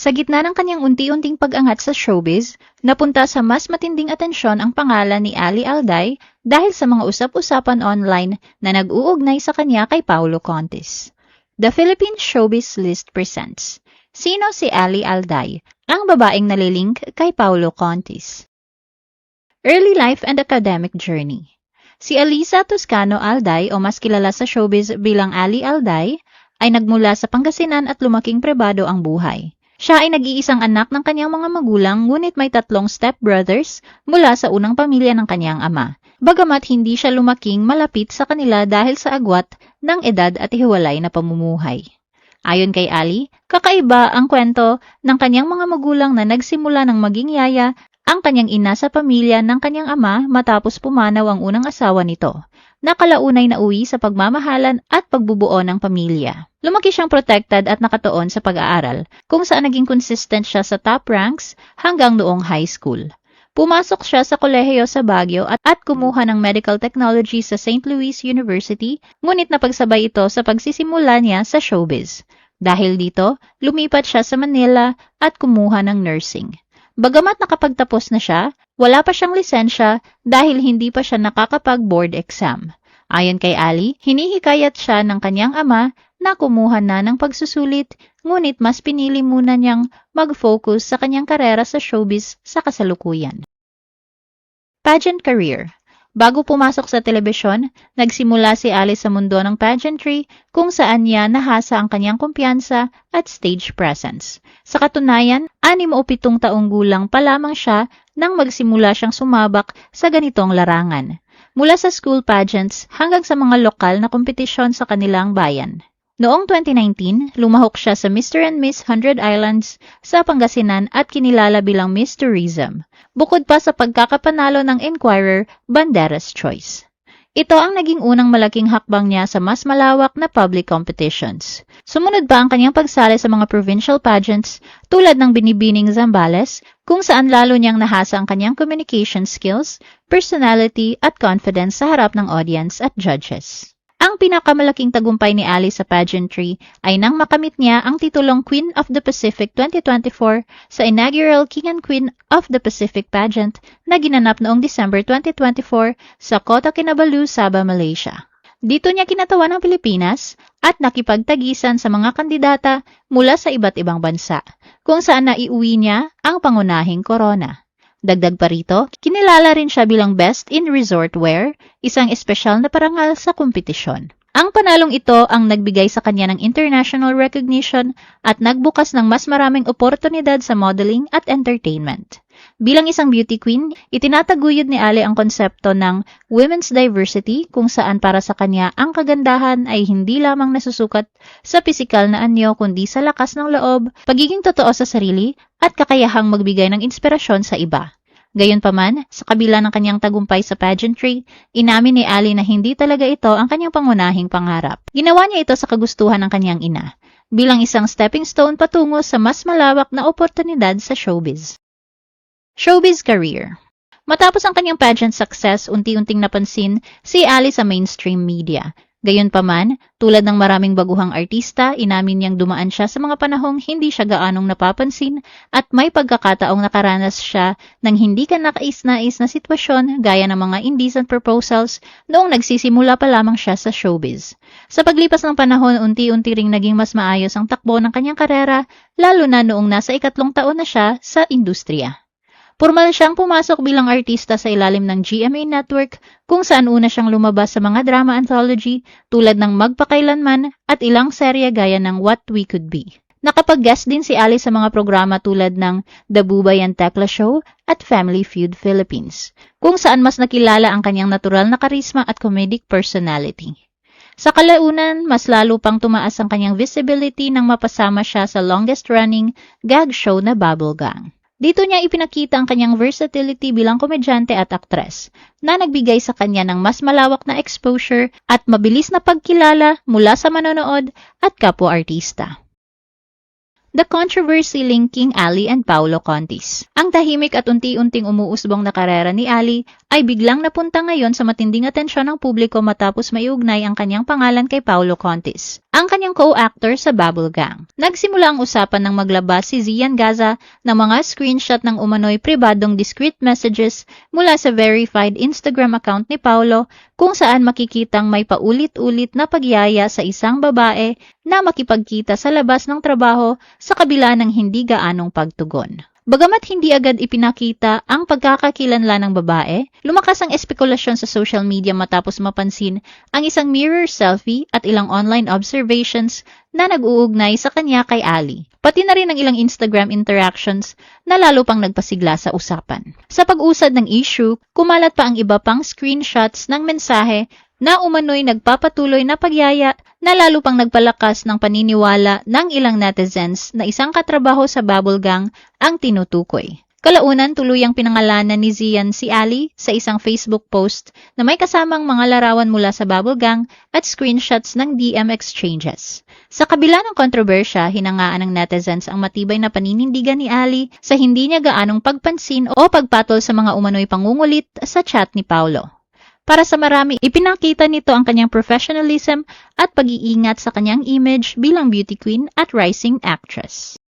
Sa gitna ng kanyang unti-unting pag-angat sa showbiz, napunta sa mas matinding atensyon ang pangalan ni Ali Alday dahil sa mga usap-usapan online na nag-uugnay sa kanya kay Paulo Contis. The Philippine Showbiz List presents, sino si Ali Alday, ang babaeng nalilink kay Paulo Contis? Early life and academic journey. Si Alisa Toscano Alday o mas kilala sa showbiz bilang Ali Alday ay nagmula sa Pangasinan at lumaking pribado ang buhay. Siya ay nag-iisang anak ng kanyang mga magulang ngunit may 3 stepbrothers mula sa unang pamilya ng kanyang ama. Bagamat hindi siya lumaking malapit sa kanila dahil sa agwat ng edad at hiwalay na pamumuhay. Ayon kay Ali, kakaiba ang kwento ng kanyang mga magulang na nagsimula ng maging yaya ang kanyang ina sa pamilya ng kanyang ama matapos pumanaw ang unang asawa nito. Nakalaunay na uwi sa pagmamahalan at pagbubuo ng pamilya. Lumaki siyang protected at nakatuon sa pag-aaral, kung saan naging consistent siya sa top ranks hanggang noong high school. Pumasok siya sa kolehiyo sa Baguio at kumuha ng medical technology sa St. Louis University, ngunit napagsabay ito sa pagsisimula niya sa showbiz. Dahil dito, lumipat siya sa Manila at kumuha ng nursing. Bagamat nakapagtapos na siya, wala pa siyang lisensya dahil hindi pa siya nakakapag-board exam. Ayon kay Ali, hinihikayat siya ng kanyang ama na kumuha na ng pagsusulit, ngunit mas pinili muna niyang mag-focus sa kanyang karera sa showbiz sa kasalukuyan. Pageant career. Bago pumasok sa telebisyon, nagsimula si Ali sa mundo ng pageantry kung saan niya nahasa ang kanyang kumpiyansa at stage presence. Sa katunayan, 6 o 7 taong gulang pa lamang siya nang magsimula siyang sumabak sa ganitong larangan. Mula sa school pageants hanggang sa mga lokal na kompetisyon sa kanilang bayan. Noong 2019, lumahok siya sa Mr. and Miss 100 Islands sa Pangasinan at kinilala bilang Miss Tourism, bukod pa sa pagkakapanalo ng Enquirer Banderas Choice. Ito ang naging unang malaking hakbang niya sa mas malawak na public competitions. Sumunod pa ang kanyang pagsali sa mga provincial pageants tulad ng Binibining Zambales, kung saan lalo niyang nahasa ang kanyang communication skills, personality at confidence sa harap ng audience at judges. Ang pinakamalaking tagumpay ni Ali sa pageantry ay nang makamit niya ang titulong Queen of the Pacific 2024 sa inaugural King and Queen of the Pacific pageant na ginanap noong December 2024 sa Kota Kinabalu, Sabah, Malaysia. Dito niya kinatawan ang Pilipinas at nakipagtagisan sa mga kandidata mula sa iba't ibang bansa, kung saan naiuwi niya ang pangunahing korona. Dagdag pa rito, kinilala rin siya bilang Best in Resort Wear, isang espesyal na parangal sa kompetisyon. Ang panalong ito ang nagbigay sa kanya ng international recognition at nagbukas ng mas maraming oportunidad sa modeling at entertainment. Bilang isang beauty queen, itinataguyod ni Ali ang konsepto ng women's diversity kung saan para sa kanya ang kagandahan ay hindi lamang nasusukat sa pisikal na anyo kundi sa lakas ng loob, pagiging totoo sa sarili at kakayahang magbigay ng inspirasyon sa iba. Gayunpaman, sa kabila ng kanyang tagumpay sa pageantry, inamin ni Ali na hindi talaga ito ang kanyang pangunahing pangarap. Ginawa niya ito sa kagustuhan ng kanyang ina, bilang isang stepping stone patungo sa mas malawak na oportunidad sa showbiz. Showbiz career. Matapos ang kanyang pageant success, unti-unting napansin si Ali sa mainstream media. Gayunpaman, tulad ng maraming baguhang artista, inamin niyang dumaan siya sa mga panahong hindi siya gaanong napapansin at may pagkakataong nakaranas siya ng hindi ka nakais-nais na sitwasyon gaya ng mga indecent proposals noong nagsisimula pa lamang siya sa showbiz. Sa paglipas ng panahon, unti-unti ring naging mas maayos ang takbo ng kanyang karera, lalo na noong nasa 3 taon na siya sa industriya. Formal siyang pumasok bilang artista sa ilalim ng GMA Network kung saan una siyang lumabas sa mga drama anthology tulad ng Magpakailanman at ilang serye gaya ng What We Could Be. Nakapag-guest din si Ali sa mga programa tulad ng The Bubay and Tekla Show at Family Feud Philippines, kung saan mas nakilala ang kanyang natural na karisma at comedic personality. Sa kalaunan, mas lalo pang tumaas ang kanyang visibility nang mapasama siya sa longest-running gag show na Bubble Gang. Dito niya ipinakita ang kanyang versatility bilang komedyante at aktres, na nagbigay sa kanya ng mas malawak na exposure at mabilis na pagkilala mula sa manonood at kapwa-artista. The controversy linking Ali and Paolo Contis. Ang tahimik at unti-unting umuusbong na karera ni Ali ay biglang napunta ngayon sa matinding atensyon ng publiko matapos maiugnay ang kanyang pangalan kay Paolo Contis, ang kanyang co-actor sa Bubble Gang. Nagsimula ang usapan ng maglabas si Zian Gaza ng mga screenshot ng umano'y pribadong discreet messages mula sa verified Instagram account ni Paolo kung saan makikitang may paulit-ulit na pagyaya sa isang babae na makipagkita sa labas ng trabaho sa kabila ng hindi gaanong pagtugon. Bagamat hindi agad ipinakita ang pagkakakilanlan ng babae, lumakas ang espekulasyon sa social media matapos mapansin ang isang mirror selfie at ilang online observations na nag-uugnay sa kanya kay Ali. Pati na rin ang ilang Instagram interactions na lalo pang nagpasigla sa usapan. Sa pag-usad ng issue, kumalat pa ang iba pang screenshots ng mensahe na umano'y nagpapatuloy na pagyaya na lalo pang nagpalakas ng paniniwala ng ilang netizens na isang katrabaho sa Bubble Gang ang tinutukoy. Kalaunan, tuluyang pinangalanan ni Zian si Ali sa isang Facebook post na may kasamang mga larawan mula sa Bubble Gang at screenshots ng DM exchanges. Sa kabila ng kontrobersya, hinangaan ng netizens ang matibay na paninindigan ni Ali sa hindi niya gaanong pagpansin o pagpatol sa mga umano'y pangungulit sa chat ni Paolo. Para sa marami, ipinakita nito ang kanyang professionalism at pag-iingat sa kanyang image bilang beauty queen at rising actress.